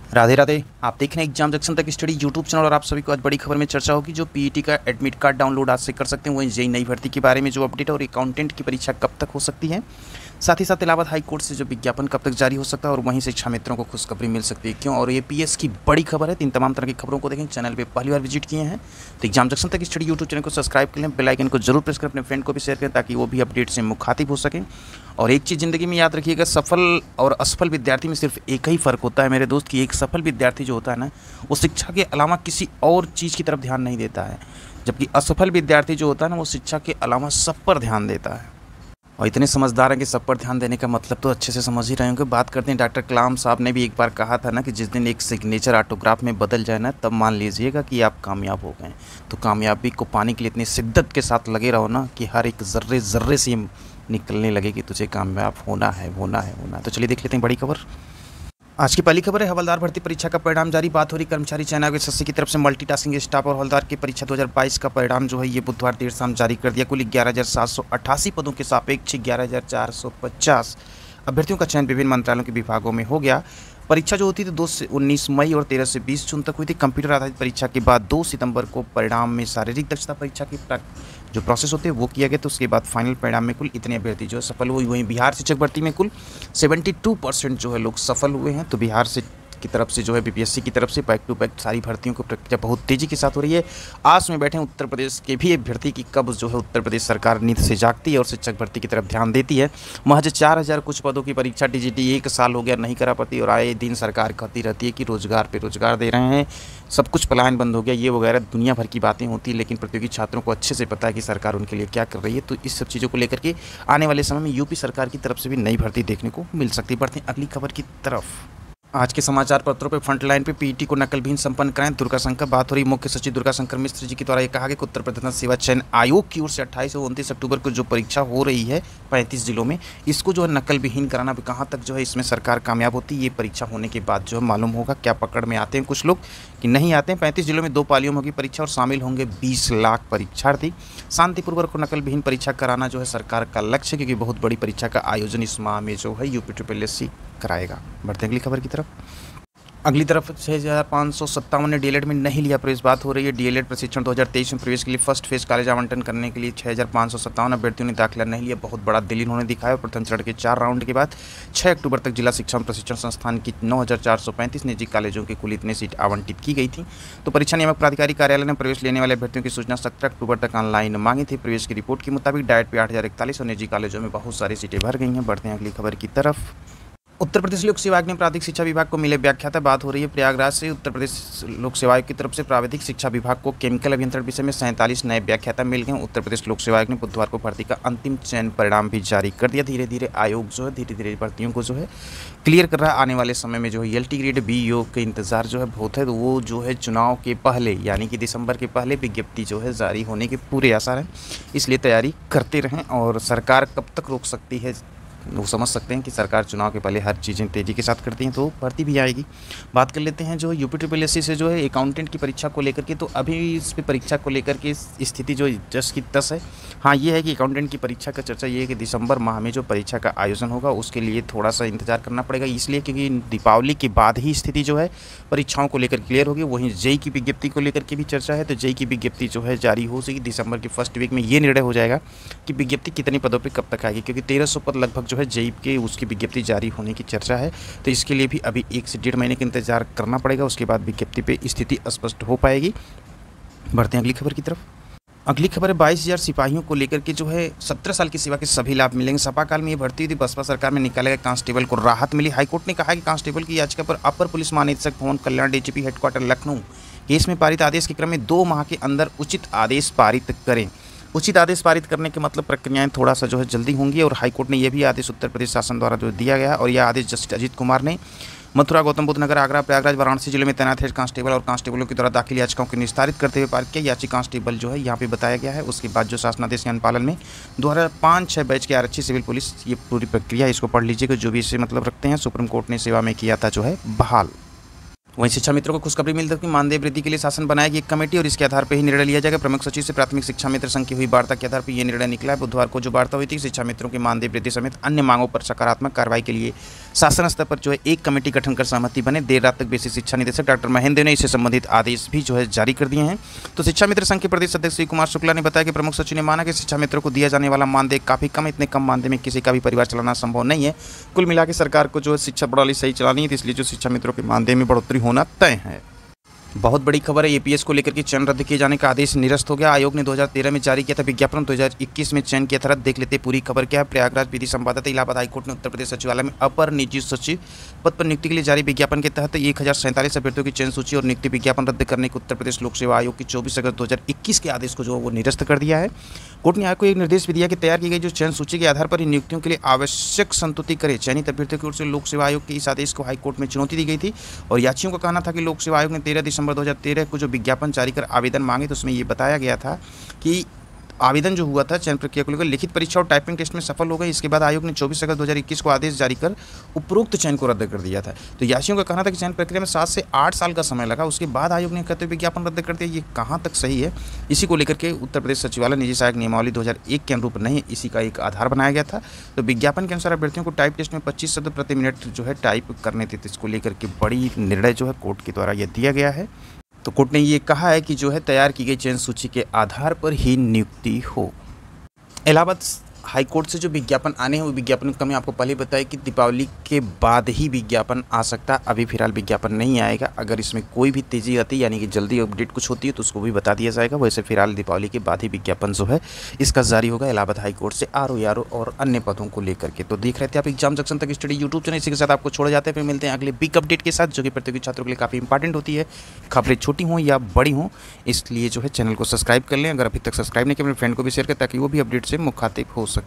राधे राधे। आप देख रहे हैं एग्जाम जंक्शन तक स्टडी यूट्यूब चैनल और आप सभी को आज बड़ी खबर में चर्चा होगी। जो पीईटी का एडमिट कार्ड डाउनलोड आज से कर सकते हैं, वो जेईई नई भर्ती के बारे में जो अपडेट और अकाउंटेंट की परीक्षा कब तक हो सकती है, साथ ही साथ इलाहाबाद हाई कोर्ट से जो विज्ञापन कब तक जारी हो सकता है और वहीं शिक्षा मित्रों को खुशखबरी मिल सकती है क्यों, और ये पीएस की बड़ी खबर है। इन तमाम तरह की खबरों को देखें, चैनल पे पहली बार विजिट किए हैं तो एग्जाम जंक्शन तक स्टडी यूट्यूब चैनल को सब्सक्राइब कर लें, बेल आइकन को जरूर प्रेस करें, अपने फ्रेंड को भी शेयर करें ताकि वो भी अपडेट से मुखातिब हो सकें। और एक चीज़ ज़िंदगी में याद रखिएगा, सफल और असफल विद्यार्थी में सिर्फ एक ही फ़र्क होता है मेरे दोस्त, कि एक सफल विद्यार्थी जो होता है ना, वो शिक्षा के अलावा किसी और चीज़ की तरफ ध्यान नहीं देता है, जबकि असफल विद्यार्थी जो होता है ना, वो शिक्षा के अलावा सब पर ध्यान देता है। और इतने समझदार हैं कि सब पर ध्यान देने का मतलब तो अच्छे से समझ ही रहे होंगे। बात करते हैं, डॉक्टर कलाम साहब ने भी एक बार कहा था ना कि जिस दिन एक सिग्नेचर ऑटोग्राफ में बदल जाए ना, तब मान लीजिएगा कि आप कामयाब हो गए। तो कामयाबी को पाने के लिए इतनी शिद्दत के साथ लगे रहो ना कि हर एक ज़र्रे ज़र्रे से निकलने लगे कि तुझे कामयाब होना है, होना है, होना है। तो चलिए देख लेते हैं बड़ी खबर। आज की पहली खबर है, हवलदार भर्ती परीक्षा का परिणाम जारी। बात हो रही कर्मचारी चयन आयोग एसएससी की तरफ से मल्टीटास्किंग स्टाफ और हवलदार की परीक्षा 2022 का परिणाम जो है ये बुधवार देर शाम जारी कर दिया। कुल 11,788 पदों के सापेक्ष 11,450 अभ्यर्थियों का चयन विभिन्न मंत्रालयों के विभागों में हो गया। परीक्षा जो होती थी 2 से 19 मई और 13 से 20 जून तक हुई थी। कंप्यूटर आधारित परीक्षा के बाद 2 सितंबर को परिणाम में शारीरिक दक्षता परीक्षा की जो प्रोसेस होते हैं वो किया गया। तो उसके बाद फाइनल परिणाम में कुल इतने अभ्यर्थी जो है सफल हुए। वहीं बिहार शिक्षक भर्ती में कुल 72% जो है लोग सफल हुए हैं। तो बिहार से की तरफ से जो है बीपीएससी की तरफ से बैक टू बैक सारी भर्तियों की प्रक्रिया बहुत तेज़ी के साथ हो रही है। आस में बैठे उत्तर प्रदेश के भी अभ्यर्थी की कब जो है उत्तर प्रदेश सरकार नींद से जागती है और शिक्षक भर्ती की तरफ ध्यान देती है। महज 4,000 कुछ पदों की परीक्षा टीजीटी 1 साल हो गया नहीं करा पाती, और आए दिन सरकार कहती रहती है कि रोजगार पे रोजगार दे रहे हैं, सब कुछ पलायन बंद हो गया, ये वगैरह दुनिया भर की बातें होती है। लेकिन प्रतियोगी छात्रों को अच्छे से पता है कि सरकार उनके लिए क्या कर रही है। तो इस सब चीज़ों को लेकर के आने वाले समय में यूपी सरकार की तरफ से भी नई भर्ती देखने को मिल सकती है। बढ़ते हैं अगली खबर की तरफ। आज के समाचार पत्रों पे फ्रंट लाइन पे पीईटी को नकलविहीन संपन्न कराएं, दुर्गाशंकर। बात हो रही मुख्य सचिव दुर्गाशंकर मिश्र जी के द्वारा ये कहा गया कि उत्तर प्रदेश सेवा चयन आयोग की ओर से 28 और 29 अक्टूबर को जो परीक्षा हो रही है 35 जिलों में, इसको जो है नकलविहीन कराना भी कहाँ तक जो है इसमें सरकार कामयाब होती है, ये परीक्षा होने के बाद जो है मालूम होगा। क्या पकड़ में आते हैं कुछ लोग कि नहीं आते हैं। 35 जिलों में 2 पालियों में होगी परीक्षा और शामिल होंगे 20 लाख परीक्षार्थी। शांतिपूर्वक नकल विहीन परीक्षा कराना जो है सरकार का लक्ष्य है, क्योंकि बहुत बड़ी परीक्षा का आयोजन इस माह में जो है यूपीएससी कराएगा। बढ़ते अगली खबर की तरफ। अगली तरफ 6,557 ने डीएलएड में नहीं लिया प्रवेश। बात हो रही है डीएलएड प्रशिक्षण 2023 में प्रवेश के लिए फर्स्ट फेज कॉलेज आवंटन करने के लिए 6,557 अभ्यर्थियों ने दाखिला नहीं लिया। बहुत बड़ा दिल इन्होंने दिखाया। प्रथम चरण के 4 राउंड के बाद 6 अक्टूबर तक जिला शिक्षा प्रशिक्षण संस्थान की 9,435 निजी कॉलेजों की कुल इतनी सीट आवंटित की गई थी। तो परीक्षा नियामक प्राधिकारी कार्यालय ने प्रवेश लेने वाले अभ्यर्थियों की सूचना 17 अक्टूबर तक ऑनलाइन मांगी थी। प्रवेश की रिपोर्ट के मुताबिक डाइट पे 8,041 और निजी कॉलेजों में बहुत सारी सीटें भर गई हैं। बढ़ते हैं अगली खबर की तरफ। उत्तर प्रदेश लोक सेवा आयोग ने प्राविधिक शिक्षा विभाग को मिले व्याख्याता। बात हो रही है प्रयागराज से। उत्तर प्रदेश लोक सेवा आयोग की तरफ से प्राविधिक शिक्षा विभाग को केमिकल अभियंत्रण विषय में 47 नए व्याख्याता मिल गए। उत्तर प्रदेश लोक सेवा आयोग ने बुधवार को भर्ती का अंतिम चयन परिणाम भी जारी कर दिया। धीरे धीरे आयोग जो है धीरे भर्तियों को जो है क्लियर कर रहा है। आने वाले समय में जो है एलटी ग्रेड बीईओ के इंतजार जो है बहुत है, तो वो जो है चुनाव के पहले यानी कि दिसंबर के पहले विज्ञप्ति जो है जारी होने के पूरे आसार हैं। इसलिए तैयारी करते रहें, और सरकार कब तक रोक सकती है वो समझ सकते हैं कि सरकार चुनाव के पहले हर चीज़ें तेज़ी के साथ करती हैं, तो भर्ती भी आएगी। बात कर लेते हैं जो यूपीएससी से जो है अकाउंटेंट की परीक्षा को लेकर के। तो अभी इस पे परीक्षा को लेकर के स्थिति जो जस की तस है। हाँ, ये है कि अकाउंटेंट की परीक्षा का चर्चा ये है कि दिसंबर माह में जो परीक्षा का आयोजन होगा उसके लिए थोड़ा सा इंतजार करना पड़ेगा, इसलिए क्योंकि दीपावली के बाद ही स्थिति जो है परीक्षाओं को लेकर क्लियर होगी। वहीं जेईई की विज्ञप्ति को लेकर के भी चर्चा है। तो जेईई की विज्ञप्ति जो है जारी हो सकेगी दिसंबर के फर्स्ट वीक में। ये निर्णय हो जाएगा कि विज्ञप्ति कितने पदों पर कब तक आएगी, क्योंकि 1300 पद लगभग जो है जेईई के उसकी विज्ञप्ति जारी होने की चर्चा है। तो इसके लिए भी अभी 1 से 1.5 महीने का इंतजार करना पड़ेगा। उसके बाद विज्ञप्ति पे स्थिति स्पष्ट हो पाएगी। बढ़ते हैं अगली खबर की तरफ। अगली खबर है 22,000 सिपाहियों को लेकर के जो है 17 साल की सेवा के सभी लाभ मिलेंगे। सपा काल में ये भर्ती हुई थी। बसपा सरकार में निकाले गए कांस्टेबल को राहत मिली। हाईकोर्ट ने कहा कि कांस्टेबल की याचिका पर अपर पुलिस महानिदेशक भवन कल्याण डीजीपी हेडक्वार्टर लखनऊ केस में पारित आदेश के क्रम में 2 माह के अंदर उचित आदेश पारित करें। उचित आदेश पारित करने के मतलब प्रक्रियाएं थोड़ा सा जो है जल्दी होंगी। और हाईकोर्ट ने यह भी आदेश उत्तर प्रदेश शासन द्वारा जो दिया गया, और यह आदेश जस्टिस अजीत कुमार ने मथुरा, गौतम बुद्ध नगर, आगरा, प्रयागराज, वाराणसी जिले में तैनात है कांस्टेबल और कांस्टेबलों के द्वारा दाखिल याचिकाओं को निस्तारित करते हुए पारित किया। याचिका कांस्टेबल जो है यहाँ पे बताया गया है। उसके बाद जो शासनादेश के अनुपालन में 2005-6 बैच के आरक्षी सिविल पुलिस, ये पूरी प्रक्रिया इसको पढ़ लीजिएगा जो भी इससे मतलब रखते हैं। सुप्रीम कोर्ट ने सेवा में किया था जो है बहाल। वहीं शिक्षा मित्रों को खुशखबरी मिलती है कि मानदेय वृद्धि के लिए शासन बनाएगी एक कमेटी और इसके आधार पर ही निर्णय लिया जाएगा। प्रमुख सचिव से प्राथमिक शिक्षा मित्र संघ की हुई वार्ता के आधार पर यह निर्णय निकला है। बुधवार को जो वार्ता हुई थी, शिक्षा मित्रों के मानदेय वृद्धि समेत अन्य मांगों पर सकारात्मक कार्रवाई के लिए शासन स्तर पर जो है एक कमेटी गठन कर सहमति बने। देर रात तक बेसिक शिक्षा निदेशक डॉक्टर महेंद्र ने इससे संबंधित आदेश भी जो है जारी कर दिए हैं। तो शिक्षा मित्र संघ के प्रदेश अध्यक्ष श्री कुमार शुक्ला ने बताया कि प्रमुख सचिव ने माना कि शिक्षा मित्रों को दिया जाने वाला मानदेय काफी कम, इतने कम मानदेय में किसी का भी परिवार चलाना संभव नहीं है। कुल मिलाकर सरकार को जो है शिक्षा प्रणाली सही चलानी है, इसलिए जो शिक्षा मित्रों के मानदेय में बढ़ोतरी होना तय है। बहुत बड़ी खबर है, एपीएस को लेकर के चयन रद्द किए जाने का आदेश निरस्त हो गया। आयोग ने 2013 में जारी किया था विज्ञापन, 2021 में चयन किया था रद्द। देख लेते पूरी खबर क्या है। प्रयागराज विधि संवाददाता, इलाहाबाद हाईकोर्ट ने उत्तर प्रदेश सचिवालय में अपर निजी सचिव पद पर नियुक्ति के लिए जारी विज्ञापन के तहत 1047 अभ्यर्थियों की चयन सूची और नियुक्ति विज्ञापन रद्द करने के उत्तर प्रदेश लोक सेवा आयोग की 24 अगस्त 2021 के आदेश को जो वो निरस्त कर दिया है। कोर्ट ने आयोग को एक निर्देश भी दिया कि तैयार की गई जो चयन सूची के आधार पर ही नियुक्तियों के लिए आवश्यक संतुष्टि करे। चयनित अभ्यर्थियों की ओर से लोक सेवा आयोग के इस आदेश को हाईकोर्ट में चुनौती दी गई थी और याचियों का कहना था कि लोक सेवा आयोग ने 13 दिसंबर 2013 को जो विज्ञापन जारी कर आवेदन मांगे तो उसमें ये बताया गया था कि आवेदन जो हुआ था चयन प्रक्रिया को लेकर लिखित परीक्षा और टाइपिंग टेस्ट में सफल हो गए। इसके बाद आयोग ने 24 अगस्त 2021 को आदेश जारी कर उपरोक्त चयन को रद्द कर दिया था। तो याचियों का कहना था कि चयन प्रक्रिया में 7 से 8 साल का समय लगा, उसके बाद आयोग ने कहते विज्ञापन रद्द कर दिया। ये कहाँ तक सही है? इसी को लेकर के उत्तर प्रदेश सचिवालय निजी सहायक नियमावली 2001 के अनुरूप नहीं, इसी का एक आधार बनाया गया था। तो विज्ञापन के अनुसार अभ्यर्थियों को टाइप टेस्ट में 25 शब्द प्रति मिनट जो है टाइप करने थे। इसको लेकर के बड़ी निर्णय जो है कोर्ट के द्वारा यह दिया गया है। तो कोर्ट ने ये कहा है कि जो है तैयार की गई चयन सूची के आधार पर ही नियुक्ति हो। इलाहाबाद हाईकोर्ट से जो विज्ञापन आने हैं वो विज्ञापन का मैं आपको पहले बताया कि दीपावली के बाद ही विज्ञापन आ सकता है। अभी फिलहाल विज्ञापन नहीं आएगा। अगर इसमें कोई भी तेज़ी आती है यानी कि जल्दी अपडेट कुछ होती है तो उसको भी बता दिया जाएगा। वैसे फिलहाल दीपावली के बाद ही विज्ञापन जो है इसका जारी होगा इलाहाबाद हाईकोर्ट से आरओ और अन्य पदों को लेकर के। तो देख रहे थे आप एग्जाम जंक्शन तक स्टडी यूट्यूब चैनल। इसी के साथ आपको छोड़ जाते हैं, फिर मिलते हैं अगले बिग अपडेट के साथ जो कि प्रतियोगी छात्रों के लिए काफ़ी इंपॉर्टेंट होती है। खबरें छोटी हों या बड़ी हों, इसलिए जो है चैनल को सब्सक्राइब कर लें। अगर अभी तक सब्सक्राइब नहीं किया अपने फ्रेंड को भी शेयर करें ताकि वो भी अपडेट से मुखातिब हो सके।